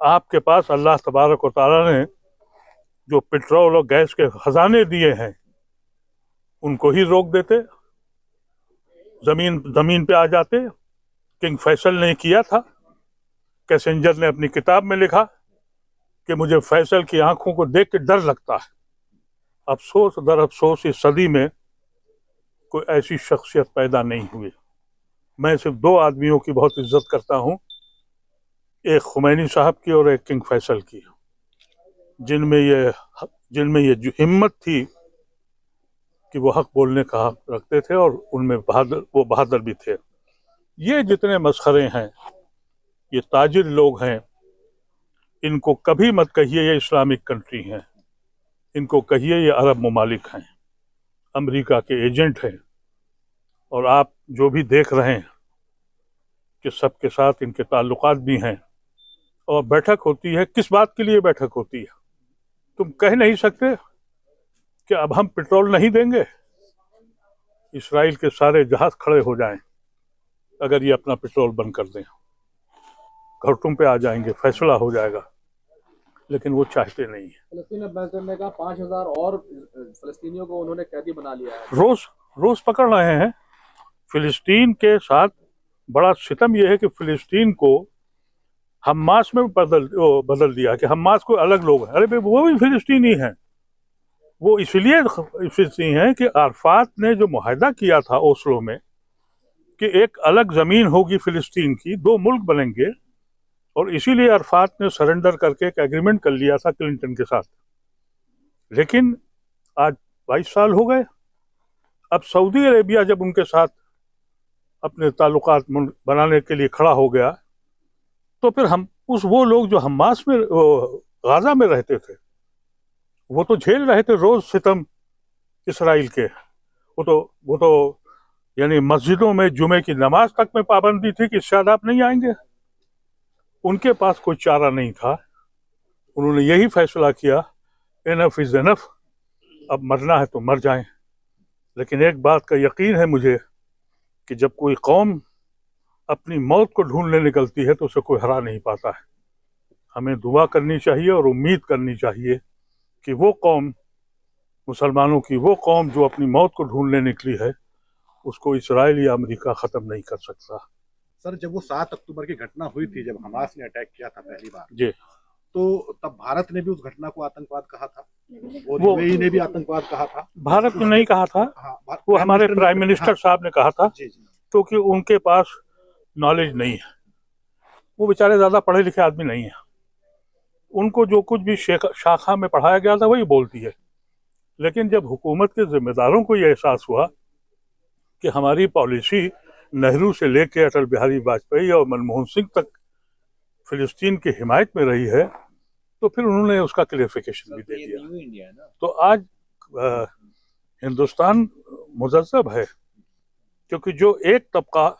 آپ کے پاس اللہ تبارک و تعالیٰ نے جو پیٹرول اور گیس کے خزانے دیے ہیں ان کو ہی روک دیتے، زمین پہ آ جاتے۔ کنگ فیصل نے کیا تھا، کیسنجر نے اپنی کتاب میں لکھا کہ مجھے فیصل کی آنکھوں کو دیکھ کے ڈر لگتا ہے۔ افسوس در افسوس اس صدی میں کوئی ایسی شخصیت پیدا نہیں ہوئی۔ میں صرف دو آدمیوں کی بہت عزت کرتا ہوں، ایک خمینی صاحب کی اور ایک کنگ فیصل کی، جن میں یہ جو ہمت تھی کہ وہ حق بولنے کا حق رکھتے تھے اور ان میں وہ بہادر بھی تھے۔ یہ جتنے مسخرے ہیں، یہ تاجر لوگ ہیں، ان کو کبھی مت کہیے یہ اسلامک کنٹری ہیں، ان کو کہیے یہ عرب ممالک ہیں، امریکہ کے ایجنٹ ہیں، اور آپ جو بھی دیکھ رہے ہیں کہ سب کے ساتھ ان کے تعلقات بھی ہیں۔ اور بیٹھک ہوتی ہے، کس بات کے لیے بیٹھک ہوتی ہے؟ تم کہہ نہیں سکتے کہ اب ہم پیٹرول نہیں دیں گے؟ اسرائیل کے سارے جہاز کھڑے ہو جائیں اگر یہ اپنا پیٹرول بند کر دیں، گھرٹوں پہ آ جائیں گے، فیصلہ ہو جائے گا، لیکن وہ چاہتے نہیں ہیں۔ فلسطین امبیسڈر نے کہا 5,000 اور فلسطینیوں کو انہوں نے قیدی بنا لیا ہے۔ روز پکڑ رہے ہیں۔ فلسطین کے ساتھ بڑا ستم یہ ہے کہ فلسطین کو حماس میں بدل دیا کہ حماس کوئی الگ لوگ ہیں۔ ارے بھائی وہ بھی فلسطینی ہیں، وہ اس لیے فلسطینی ہیں کہ عرفات نے جو معاہدہ کیا تھا اوسلو میں کہ ایک الگ زمین ہوگی فلسطین کی، دو ملک بنیں گے، اور اسی لیے عرفات نے سرنڈر کر کے ایک ایگریمنٹ کر لیا تھا کلنٹن کے ساتھ۔ لیکن آج 22 سال ہو گئے، اب سعودی عربیہ جب ان کے ساتھ اپنے تعلقات بنانے کے لیے کھڑا ہو گیا تو پھر وہ لوگ جو حماس میں غازہ میں رہتے تھے وہ تو جھیل رہے تھے روز ستم اسرائیل کے۔ وہ تو یعنی مسجدوں میں جمعے کی نماز تک میں پابندی تھی کہ شاید آپ نہیں آئیں گے۔ ان کے پاس کوئی چارہ نہیں تھا، انہوں نے یہی فیصلہ کیا انف از انف، اب مرنا ہے تو مر جائیں۔ لیکن ایک بات کا یقین ہے مجھے کہ جب کوئی قوم اپنی موت کو ڈھونڈنے نکلتی ہے تو اسے کوئی ہرا نہیں پاتا ہے۔ ہمیں دعا کرنی چاہیے اور امید کرنی چاہیے کہ وہ قوم، مسلمانوں کی وہ قوم جو اپنی موت کو ڈھونڈنے نکلی ہے، اس کو اسرائیل یا امریکہ ختم نہیں کر سکتا۔ سر جب وہ 7 اکتوبر کی گھٹنا ہوئی تھی، جب حماس نے اٹیک کیا تھا پہلی بار، جی، تو تب بھارت نے بھی اس گھٹنا کو آتنکواد کہا تھا اور یو اے ای نے بھی آتنکواد کہا تھا۔ بھارت نے نہیں کہا تھا، وہ ہمارے پرائم منسٹر صاحب نے کہا تھا، کیونکہ ان کے پاس نالج نہیں ہے، وہ بیچارے زیادہ پڑھے لکھے آدمی نہیں ہیں، ان کو جو کچھ بھی شاخہ میں پڑھایا گیا تھا وہی بولتی ہے۔ لیکن جب حکومت کے ذمہ داروں کو یہ احساس ہوا کہ ہماری پالیسی نہرو سے لے کے اٹل بہاری واجپئی اور منموہن سنگھ تک فلسطین کی حمایت میں رہی ہے، تو پھر انہوں نے اس کا کلیئرفیکیشن بھی دے دیا۔ تو آج ہندوستان مذہب ہے، کیونکہ جو ایک طبقہ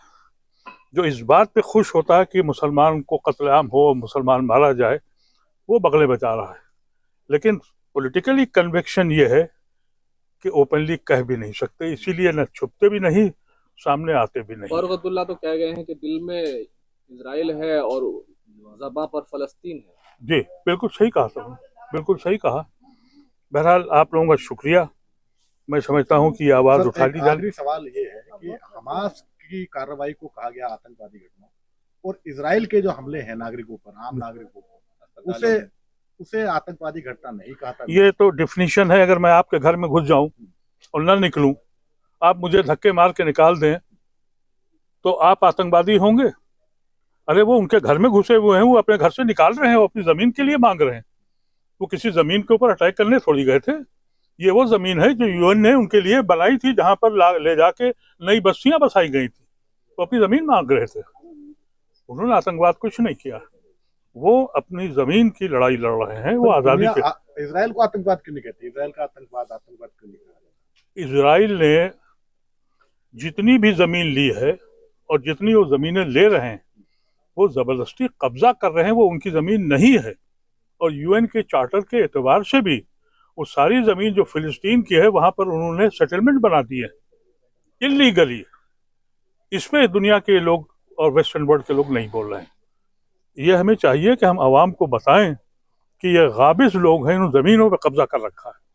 جو اس بات پہ خوش ہوتا ہے کہ مسلمان کو قتل عام ہو، مسلمان مارا جائے، وہ بغلے بچا رہا ہے، لیکن پولیٹیکلی کنوکشن یہ ہے کہ اوپنلی کہہ بھی نہیں سکتے، اسی لیے نہ چھپتے بھی نہیں، سامنے آتے بھی نہیں۔ فاروق عبداللہ تو کہہ گئے ہیں کہ دل میں اسرائیل ہے اور زباں پر فلسطین ہے۔ جی بالکل صحیح کہا تم نے، بالکل صحیح کہا۔ بہرحال آپ لوگوں کا شکریہ، میں سمجھتا ہوں کہ یہ آواز اٹھا لی جائے۔ آخری سوال یہ ہے کہ حماس کی کارروائی کو کہا گیا آتنکوادی گھٹنا، اور اسرائیل کے جو حملے ہیں ناگرکوں پر، عام ناگرکوں پر، اسے آتنکوادی گھٹنا نہیں کہا تھا۔ یہ تو ڈیفینیشن ہے، اگر میں آپ کے گھر میں گھس جاؤں اور نہ نکلوں، آپ مجھے دھکے مار کے نکال دیں تو آپ آتنکوادی ہوں گے؟ ارے وہ ان کے گھر میں گھسے ہوئے ہیں، وہ اپنے گھر سے نکال رہے ہیں، وہ اپنی زمین کے لیے مانگ رہے ہیں، وہ کسی زمین کے اوپر اٹیک کرنے تھوڑی گئے تھے۔ یہ وہ زمین ہے جو یو این نے ان کے لیے بنائی تھی، جہاں پر لے جا کے نئی بستیاں بسائی گئی تھی، وہ اپنی زمین مانگ رہے تھے، انہوں نے آتنکواد کچھ نہیں کیا، وہ اپنی زمین کی لڑائی لڑ رہے ہیں، وہ آزادی کے۔ اسرائیل کو آتنکواد کیوں نہیں کہتے؟ اسرائیل کا آتنکواد کیوں نہیں کہا؟ اسرائیل نے جتنی بھی زمین لی ہے اور جتنی وہ زمینیں لے رہے ہیں وہ زبردستی قبضہ کر رہے ہیں، وہ ان کی زمین نہیں ہے، اور یو این کے چارٹر کے اعتبار سے بھی وہ ساری زمین جو فلسطین کی ہے وہاں پر انہوں نے سیٹلمنٹ بنا دی ہے اللیگلی۔ اس پہ دنیا کے لوگ اور ویسٹرن ورلڈ کے لوگ نہیں بول رہے ہیں، یہ ہمیں چاہیے کہ ہم عوام کو بتائیں کہ یہ غابض لوگ ہیں، انہوں نے زمینوں پہ قبضہ کر رکھا ہے،